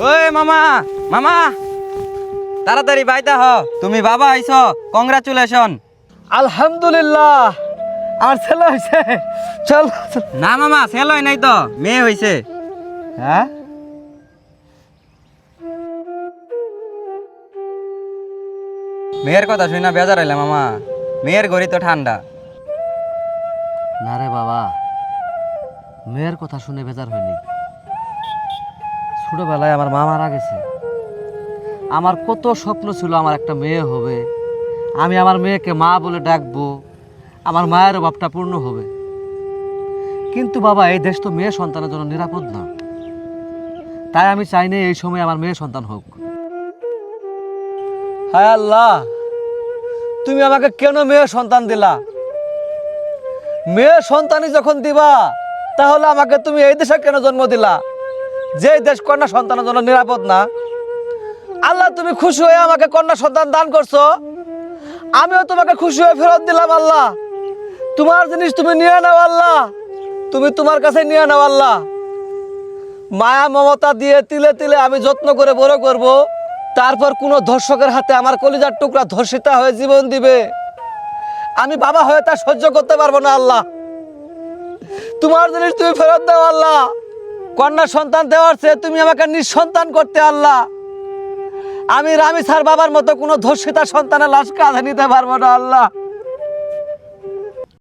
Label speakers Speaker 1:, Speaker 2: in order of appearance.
Speaker 1: ওই মামা মামা তাড়াতাড়ি বাইতে হ, তুমি বাবা আইছ, কংগ্রাচুলেশন।
Speaker 2: আলহামদুলিল্লাহ, আমার ছেলে হয়েছে। চল।
Speaker 1: না মামা, ছেলে হয় নাই তো, মেয়ে হইছে।
Speaker 2: হ্যাঁ,
Speaker 1: মেয়ের কথা শুই না বেজার হইলে মামা, মেয়ের ঘড়ি তো ঠান্ডা।
Speaker 2: না রে বাবা, মেয়ের কথা শুনে বেজার হয়নি। ছোটবেলায় আমার মা মারা গেছে। আমার কত স্বপ্ন ছিল আমার একটা মেয়ে হবে, আমি আমার মেয়েকে মা বলে ডাকবো, আমার মায়ের অভাবটা পূর্ণ হবে। কিন্তু বাবা, এই দেশ তো মেয়ে সন্তানের জন্য নিরাপদ না। তাই আমি চাই না এই সময় আমার মেয়ে সন্তান হোক। হায় আল্লাহ, তুমি আমাকে কেন মেয়ে সন্তান দিলা? মেয়ে সন্তানই যখন দিবা, তাহলে আমাকে তুমি এই দেশে কেন জন্ম দিলা, যে দেশ কন্যা সন্তানের জন্য নিরাপদ না? আল্লাহ, তুমি খুশি হয়ে আমাকে কন্যা সন্তান দান করছো, আমিও তোমাকে খুশি হয়ে ফেরত দিলাম। আল্লাহ, তোমার জিনিস তুমি নিয়ে নাও আল্লাহ, তুমি তোমার কাছে নিয়ে নাও আল্লাহ। মায়া মমতা দিয়ে তিলে তিলে আমি যত্ন করে বড় করব, তারপর কোনো ধর্ষকের হাতে আমার কলিজার টুকরা ধর্ষিতা হয়ে জীবন দিবে, আমি বাবা হয়ে তা সহ্য করতে পারবো না। আল্লাহ, তোমার জিনিস তুমি ফেরত দাও আল্লাহ। কন্যা সন্তান দেওয়ার চেয়ে তুমি আমাকে নিঃসন্তান করতে আল্লাহ। আমি স্যার বাবার মতো কোনো ধর্ষিতা সন্তানের লাশ কাঁধে নিতে পারবো না আল্লাহ।